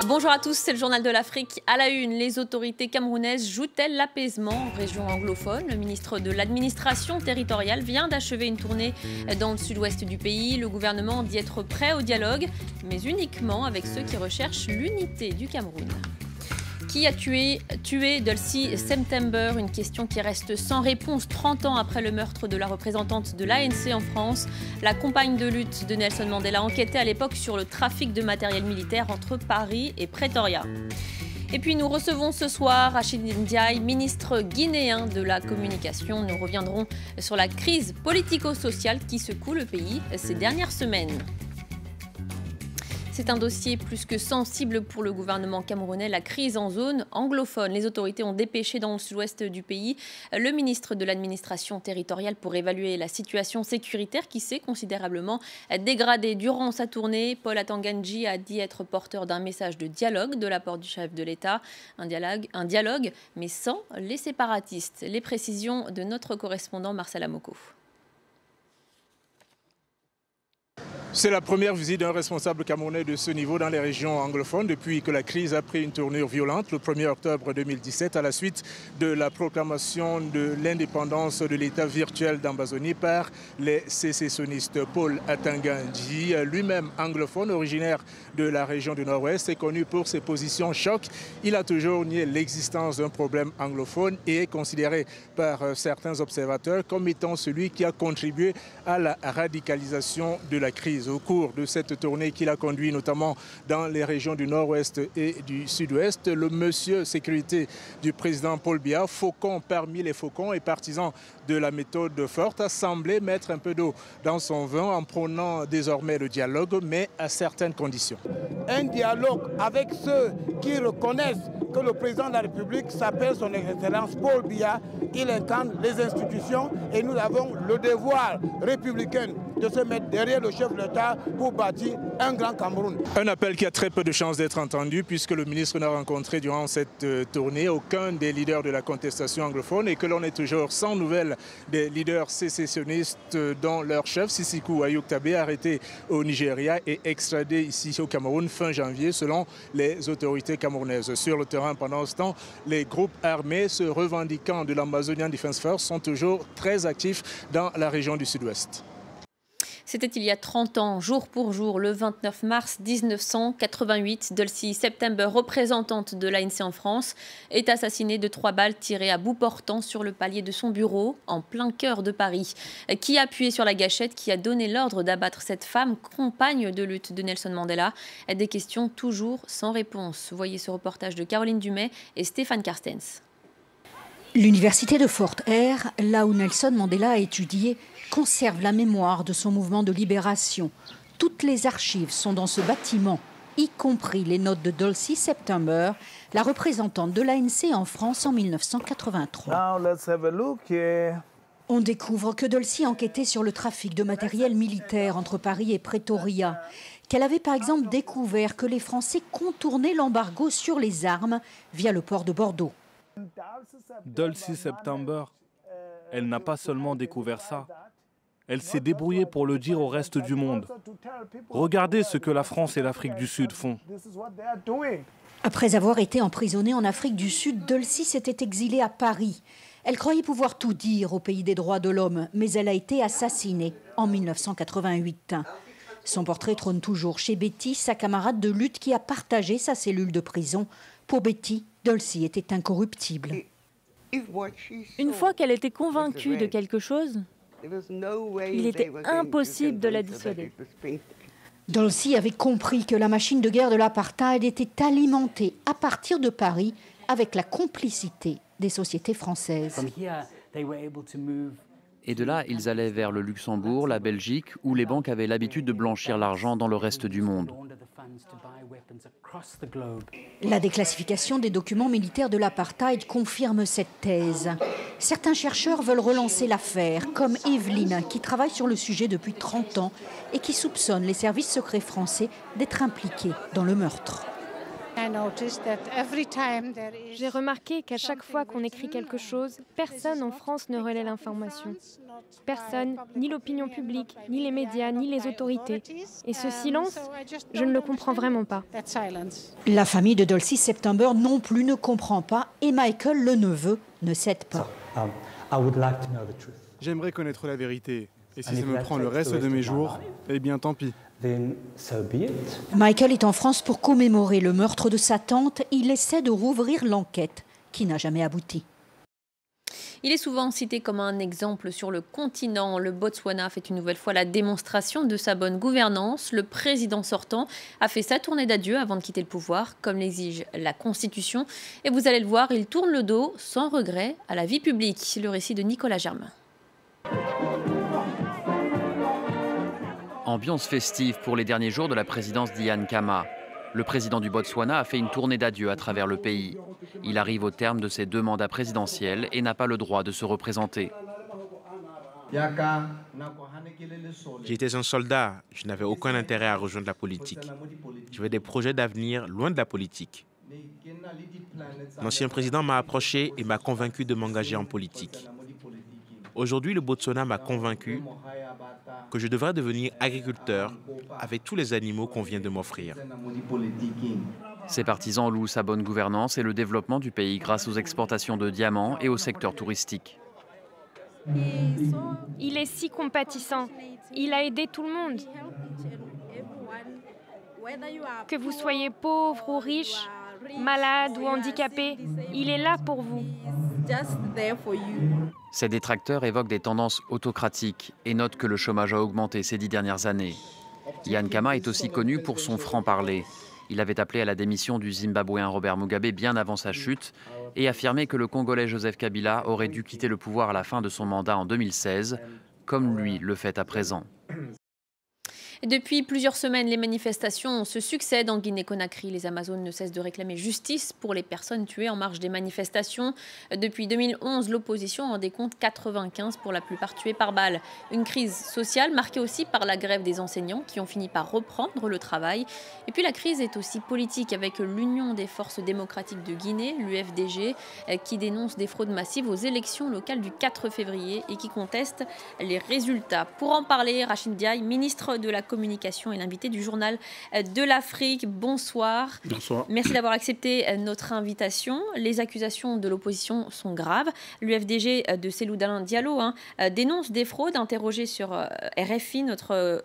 Bonjour à tous, c'est le journal de l'Afrique. À la une, les autorités camerounaises jouent-elles l'apaisement en région anglophone? Le ministre de l'administration territoriale vient d'achever une tournée dans le sud-ouest du pays. Le gouvernement dit être prêt au dialogue, mais uniquement avec ceux qui recherchent l'unité du Cameroun. Qui a tué Dulcie September? Une question qui reste sans réponse 30 ans après le meurtre de la représentante de l'ANC en France. La compagne de lutte de Nelson Mandela enquêtait à l'époque sur le trafic de matériel militaire entre Paris et Pretoria. Et puis nous recevons ce soir Rachid Ndiaye, ministre guinéen de la communication. Nous reviendrons sur la crise politico-sociale qui secoue le pays ces dernières semaines. C'est un dossier plus que sensible pour le gouvernement camerounais, la crise en zone anglophone. Les autorités ont dépêché dans le sud-ouest du pays le ministre de l'administration territoriale pour évaluer la situation sécuritaire qui s'est considérablement dégradée. Durant sa tournée, Paul Atanga-Nji a dit être porteur d'un message de dialogue de la part du chef de l'État. Un dialogue, mais sans les séparatistes. Les précisions de notre correspondant Marcel Amoko. C'est la première visite d'un responsable camerounais de ce niveau dans les régions anglophones depuis que la crise a pris une tournure violente le 1er octobre 2017 à la suite de la proclamation de l'indépendance de l'État virtuel d'Ambazonie par les sécessionnistes. Paul Atanga-Nji, lui-même anglophone, originaire de la région du Nord-Ouest, est connu pour ses positions choc. Il a toujours nié l'existence d'un problème anglophone et est considéré par certains observateurs comme étant celui qui a contribué à la radicalisation de la crise. Au cours de cette tournée qu'il a conduit notamment dans les régions du Nord-Ouest et du Sud-Ouest, le monsieur sécurité du président Paul Biya, faucon parmi les faucons et partisan de la méthode forte, a semblé mettre un peu d'eau dans son vin en prônant désormais le dialogue, mais à certaines conditions. Un dialogue avec ceux qui reconnaissent que le président de la République s'appelle son Excellence Paul Biya. Il incarne les institutions et nous avons le devoir républicain de se mettre derrière le chef de l'État pour bâtir un grand Cameroun. Un appel qui a très peu de chances d'être entendu puisque le ministre n'a rencontré durant cette tournée aucun des leaders de la contestation anglophone et que l'on est toujours sans nouvelles des leaders sécessionnistes dont leur chef Sisikou Ayuk Tabé arrêté au Nigeria et extradé ici au Cameroun fin janvier selon les autorités camerounaises. Sur le terrain pendant ce temps, les groupes armés se revendiquant de l'Ambazonian Defense Force sont toujours très actifs dans la région du Sud-Ouest. C'était il y a 30 ans, jour pour jour, le 29 mars 1988, Dulcie September, représentante de l'ANC en France, est assassinée de 3 balles tirées à bout portant sur le palier de son bureau, en plein cœur de Paris. Qui a appuyé sur la gâchette, qui a donné l'ordre d'abattre cette femme, compagne de lutte de Nelson Mandela? Des questions toujours sans réponse. Voyez ce reportage de Caroline Dumais et Stéphane Carstens. L'université de Fort Hare, là où Nelson Mandela a étudié, conserve la mémoire de son mouvement de libération. Toutes les archives sont dans ce bâtiment, y compris les notes de Dulcie September, la représentante de l'ANC en France en 1983. On découvre que Dulcie enquêtait sur le trafic de matériel militaire entre Paris et Pretoria, qu'elle avait par exemple découvert que les Français contournaient l'embargo sur les armes via le port de Bordeaux. Dulcie September, elle n'a pas seulement découvert ça, elle s'est débrouillée pour le dire au reste du monde. Regardez ce que la France et l'Afrique du Sud font. Après avoir été emprisonnée en Afrique du Sud, Dulcie s'était exilée à Paris. Elle croyait pouvoir tout dire au pays des droits de l'homme, mais elle a été assassinée en 1988. Son portrait trône toujours chez Betty, sa camarade de lutte qui a partagé sa cellule de prison. Pour Betty, Dulcie était incorruptible. Une fois qu'elle était convaincue de quelque chose, il était impossible de la dissuader. Dulcie avait compris que la machine de guerre de l'apartheid était alimentée à partir de Paris avec la complicité des sociétés françaises. Et de là, ils allaient vers le Luxembourg, la Belgique, où les banques avaient l'habitude de blanchir l'argent dans le reste du monde. La déclassification des documents militaires de l'apartheid confirme cette thèse. Certains chercheurs veulent relancer l'affaire, comme Evelyne, qui travaille sur le sujet depuis 30 ans et qui soupçonne les services secrets français d'être impliqués dans le meurtre. J'ai remarqué qu'à chaque fois qu'on écrit quelque chose, personne en France ne relaie l'information. Personne, ni l'opinion publique, ni les médias, ni les autorités. Et ce silence, je ne le comprends vraiment pas. La famille de Dulcie September non plus ne comprend pas et Michael, le neveu, ne cède pas. J'aimerais connaître la vérité. Et si ça me prend le reste de mes jours, eh bien tant pis. Michael est en France pour commémorer le meurtre de sa tante. Il essaie de rouvrir l'enquête qui n'a jamais abouti. Il est souvent cité comme un exemple sur le continent. Le Botswana fait une nouvelle fois la démonstration de sa bonne gouvernance. Le président sortant a fait sa tournée d'adieu avant de quitter le pouvoir, comme l'exige la Constitution. Et vous allez le voir, il tourne le dos sans regret à la vie publique. Le récit de Nicolas Germain. Ambiance festive pour les derniers jours de la présidence d'Ian Khama. Le président du Botswana a fait une tournée d'adieu à travers le pays. Il arrive au terme de ses 2 mandats présidentiels et n'a pas le droit de se représenter. J'étais un soldat, je n'avais aucun intérêt à rejoindre la politique. J'avais des projets d'avenir loin de la politique. L'ancien président m'a approché et m'a convaincu de m'engager en politique. Aujourd'hui, le Botswana m'a convaincu que je devrais devenir agriculteur avec tous les animaux qu'on vient de m'offrir. Ses partisans louent sa bonne gouvernance et le développement du pays grâce aux exportations de diamants et au secteur touristique. Il est si compatissant. Il a aidé tout le monde. Que vous soyez pauvre ou riche, malade ou handicapé, il est là pour vous. Ses détracteurs évoquent des tendances autocratiques et notent que le chômage a augmenté ces 10 dernières années. Ian Khama est aussi connu pour son franc-parler. Il avait appelé à la démission du Zimbabwéen Robert Mugabe bien avant sa chute et affirmé que le Congolais Joseph Kabila aurait dû quitter le pouvoir à la fin de son mandat en 2016, comme lui le fait à présent. Depuis plusieurs semaines, les manifestations se succèdent en Guinée-Conakry. Les Amazones ne cessent de réclamer justice pour les personnes tuées en marge des manifestations. Depuis 2011, l'opposition en décompte 95, pour la plupart tués par balle. Une crise sociale marquée aussi par la grève des enseignants qui ont fini par reprendre le travail. Et puis la crise est aussi politique avec l'Union des forces démocratiques de Guinée, l'UFDG, qui dénonce des fraudes massives aux élections locales du 4 février et qui conteste les résultats. Pour en parler, Rachid Ndiaye, ministre de la Communication et l'invité du Journal de l'Afrique. Bonsoir. Bonsoir. Merci d'avoir accepté notre invitation. Les accusations de l'opposition sont graves. L'UFDG de Cellou Dalein Diallo dénonce des fraudes. Interrogé sur RFI,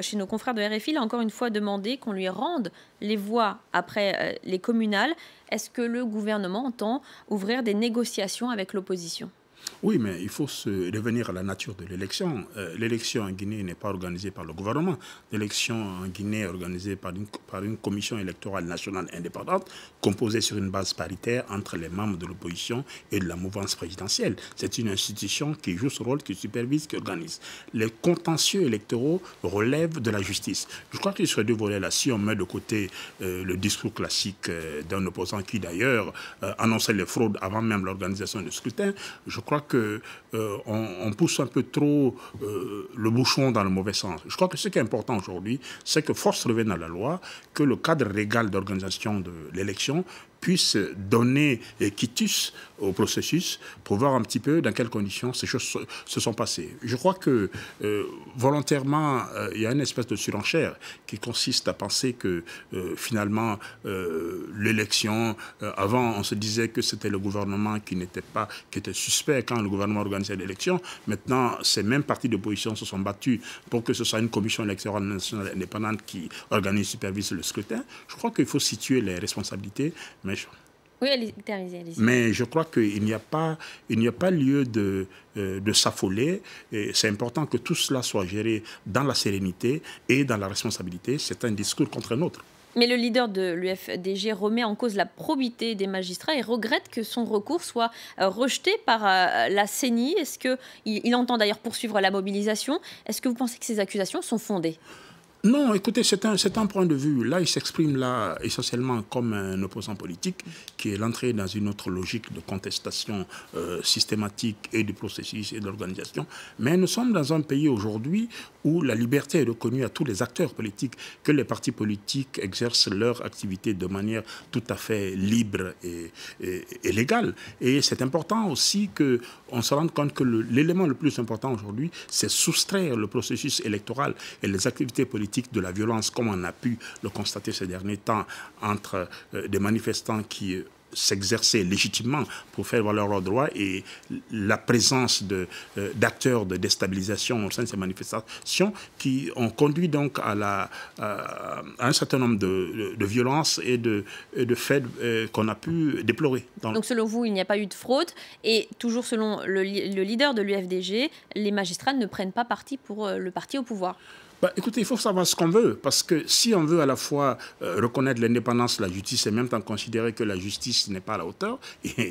chez nos confrères de RFI, il a encore une fois demandé qu'on lui rende les voix après les communales. Est-ce que le gouvernement entend ouvrir des négociations avec l'opposition ? Oui, mais il faut se revenir à la nature de l'élection. L'élection en Guinée n'est pas organisée par le gouvernement. L'élection en Guinée est organisée par une commission électorale nationale indépendante composée sur une base paritaire entre les membres de l'opposition et de la mouvance présidentielle. C'est une institution qui joue ce rôle, qui supervise, qui organise. Les contentieux électoraux relèvent de la justice. Je crois qu'il serait deux volets là. Si on met de côté le discours classique d'un opposant qui d'ailleurs annonçait les fraudes avant même l'organisation du scrutin, je crois qu'on pousse un peu trop le bouchon dans le mauvais sens. Je crois que ce qui est important aujourd'hui, c'est que force revienne à la loi, que le cadre légal d'organisation de l'élection puisse donner quitus au processus pour voir un petit peu dans quelles conditions ces choses se sont passées. Je crois que volontairement, il y a une espèce de surenchère qui consiste à penser que finalement l'élection, avant on se disait que c'était le gouvernement qui était suspect quand le gouvernement organisait l'élection. Maintenant, ces mêmes partis d'opposition se sont battus pour que ce soit une commission électorale nationale indépendante qui organise, supervise le scrutin. Je crois qu'il faut situer les responsabilités. Oui, allez-y. Mais je crois qu'il n'y a pas lieu de s'affoler. C'est important que tout cela soit géré dans la sérénité et dans la responsabilité. C'est un discours contre un autre. Mais le leader de l'UFDG remet en cause la probité des magistrats et regrette que son recours soit rejeté par la CENI. Est-ce qu'il entend d'ailleurs poursuivre la mobilisation? Est-ce que vous pensez que ces accusations sont fondées? Non, écoutez, c'est un point de vue. Là, il s'exprime là essentiellement comme un opposant politique qui est l'entrée dans une autre logique de contestation systématique et du processus et de l'organisation. Mais nous sommes dans un pays aujourd'hui où la liberté est reconnue à tous les acteurs politiques, que les partis politiques exercent leur activité de manière tout à fait libre et légale. Et c'est important aussi qu'on se rende compte que l'élément le plus important aujourd'hui, c'est soustraire le processus électoral et les activités politiques de la violence, comme on a pu le constater ces derniers temps entre des manifestants qui s'exercer légitimement pour faire valoir leurs droits et la présence d'acteurs de déstabilisation au sein de ces manifestations qui ont conduit donc à un certain nombre de violences et de faits qu'on a pu déplorer. Donc selon vous, il n'y a pas eu de fraude et toujours selon le leader de l'UFDG, les magistrats ne prennent pas parti pour le parti au pouvoir. Écoutez, il faut savoir ce qu'on veut, parce que si on veut à la fois reconnaître l'indépendance de la justice et en même temps considérer que la justice n'est pas à la hauteur,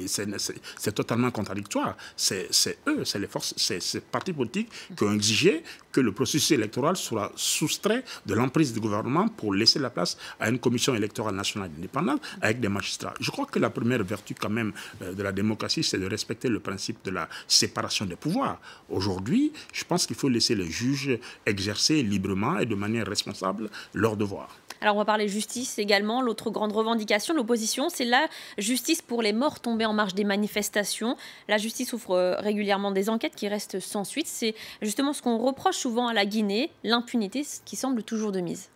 c'est totalement contradictoire. C'est eux, c'est les forces, c'est ces partis politiques qui ont exigé que le processus électoral soit soustrait de l'emprise du gouvernement pour laisser la place à une commission électorale nationale indépendante avec des magistrats. Je crois que la première vertu quand même de la démocratie, c'est de respecter le principe de la séparation des pouvoirs. Aujourd'hui, je pense qu'il faut laisser les juges exercer librement et de manière responsable leurs devoirs. Alors on va parler justice également. L'autre grande revendication de l'opposition, c'est la justice pour les morts tombés en marge des manifestations. La justice ouvre régulièrement des enquêtes qui restent sans suite. C'est justement ce qu'on reproche souvent à la Guinée, l'impunité qui semble toujours de mise.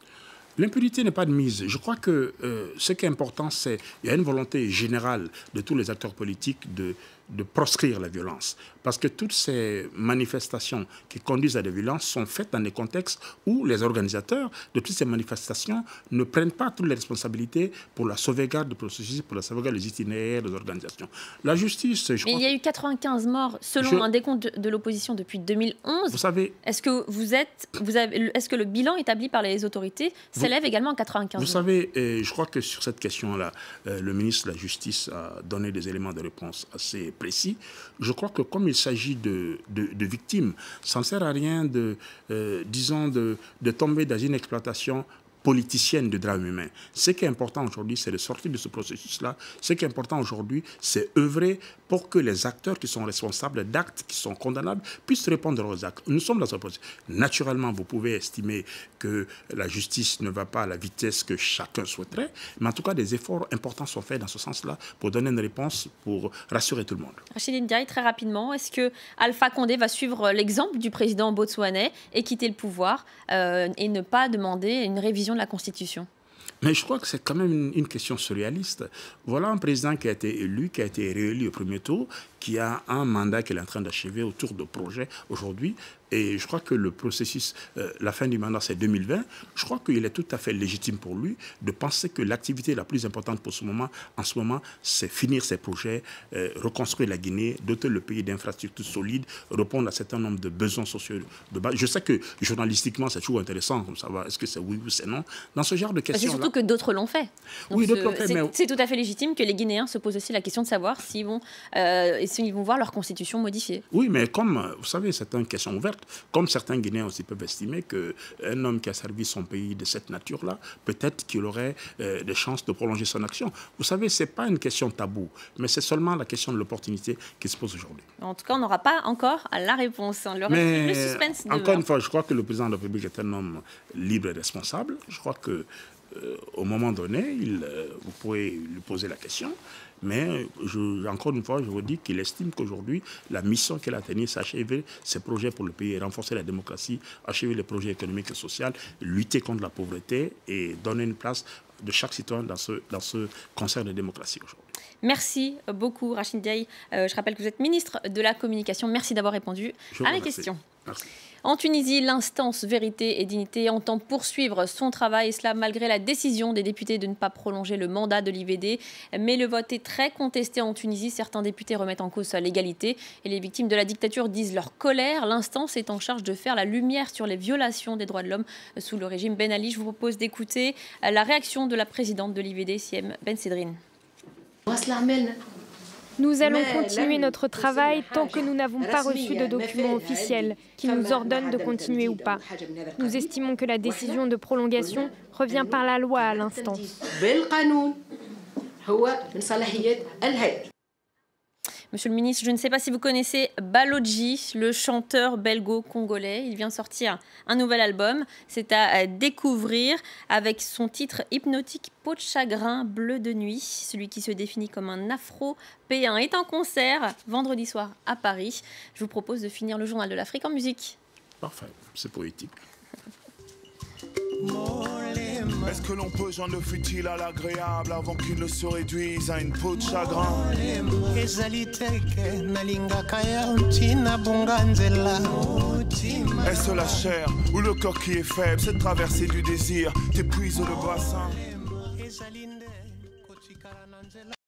L'impunité n'est pas de mise. Je crois que ce qui est important, c'est qu'il y a une volonté générale de tous les acteurs politiques de proscrire la violence. Parce que toutes ces manifestations qui conduisent à des violences sont faites dans des contextes où les organisateurs de toutes ces manifestations ne prennent pas toutes les responsabilités pour la sauvegarde du processus, pour la sauvegarde des itinéraires des organisations. La justice... Mais il y a eu 95 morts selon un décompte de l'opposition depuis 2011. Vous savez... Est-ce que le bilan établi par les autorités s'élève également à 95 morts? Vous savez, je crois que sur cette question-là, le ministre de la Justice a donné des éléments de réponse assez précis. Je crois que comme il s'agit de victimes, ça ne sert à rien de tomber dans une exploitation politicienne de drame humain. Ce qui est important aujourd'hui, c'est de sortir de ce processus-là. Ce qui est important aujourd'hui, c'est œuvrer pour que les acteurs qui sont responsables d'actes qui sont condamnables puissent répondre aux actes. Nous sommes dans ce processus. Naturellement, vous pouvez estimer que la justice ne va pas à la vitesse que chacun souhaiterait, mais en tout cas, des efforts importants sont faits dans ce sens-là pour donner une réponse, pour rassurer tout le monde. Rachid Ndiaye, très rapidement, est-ce que Alpha Condé va suivre l'exemple du président botswanais et quitter le pouvoir et ne pas demander une révision de la Constitution? Mais je crois que c'est quand même une question surréaliste. Voilà un président qui a été élu, qui a été réélu au premier tour, qui a un mandat qu'il est en train d'achever autour de projets aujourd'hui. Et je crois que le processus, la fin du mandat, c'est 2020. Je crois qu'il est tout à fait légitime pour lui de penser que l'activité la plus importante pour en ce moment, c'est finir ses projets, reconstruire la Guinée, doter le pays d'infrastructures solides, répondre à un certain nombre de besoins sociaux de base. Je sais que journalistiquement, c'est toujours intéressant comme savoir est-ce que c'est oui ou c'est non. Dans ce genre de questions-là... C'est surtout que d'autres l'ont fait. Donc oui, d'autres l'ont fait, mais... C'est tout à fait légitime que les Guinéens se posent aussi la question de savoir s'ils vont voir leur constitution modifiée. Oui, mais comme, vous savez, c'est une question ouverte. Comme certains Guinéens aussi peuvent estimer qu'un homme qui a servi son pays de cette nature-là, peut-être qu'il aurait des chances de prolonger son action. Vous savez, ce n'est pas une question taboue, mais c'est seulement la question de l'opportunité qui se pose aujourd'hui. En tout cas, on n'aura pas encore la réponse. Mais le suspense encore une fois, je crois que le président de la République est un homme libre et responsable. Je crois qu'au moment donné, vous pouvez lui poser la question. Mais encore une fois, je vous dis qu'il estime qu'aujourd'hui, la mission qu'il a tenue, c'est achever ses projets pour le pays, renforcer la démocratie, achever les projets économiques et sociaux, lutter contre la pauvreté et donner une place de chaque citoyen dans ce concert de démocratie aujourd'hui. Merci beaucoup, Rachid Ndiaye. Je rappelle que vous êtes ministre de la Communication. Merci d'avoir répondu à mes questions. Merci. En Tunisie, l'instance Vérité et Dignité entend poursuivre son travail, et cela malgré la décision des députés de ne pas prolonger le mandat de l'IVD. Mais le vote est très contesté en Tunisie. Certains députés remettent en cause sa légalité et les victimes de la dictature disent leur colère. L'instance est en charge de faire la lumière sur les violations des droits de l'homme sous le régime Ben Ali. Je vous propose d'écouter la réaction de la présidente de l'IVD, Siem Ben Sedrine. Nous allons continuer notre travail tant que nous n'avons pas reçu de documents officiels qui nous ordonnent de continuer ou pas. Nous estimons que la décision de prolongation revient par la loi à l'instance. Monsieur le ministre, je ne sais pas si vous connaissez Baloji, le chanteur belgo-congolais. Il vient sortir un nouvel album. C'est à découvrir avec son titre hypnotique Peau de chagrin, bleu de nuit. Celui qui se définit comme un afro-péen est en concert vendredi soir à Paris. Je vous propose de finir le journal de l'Afrique en musique. Parfait, c'est poétique. Est-ce que l'on peut joindre le futile à l'agréable avant qu'il ne se réduise à une peau de chagrin? Est-ce la chair ou le corps qui est faible? Cette traversée du désir t'épuise le bassin.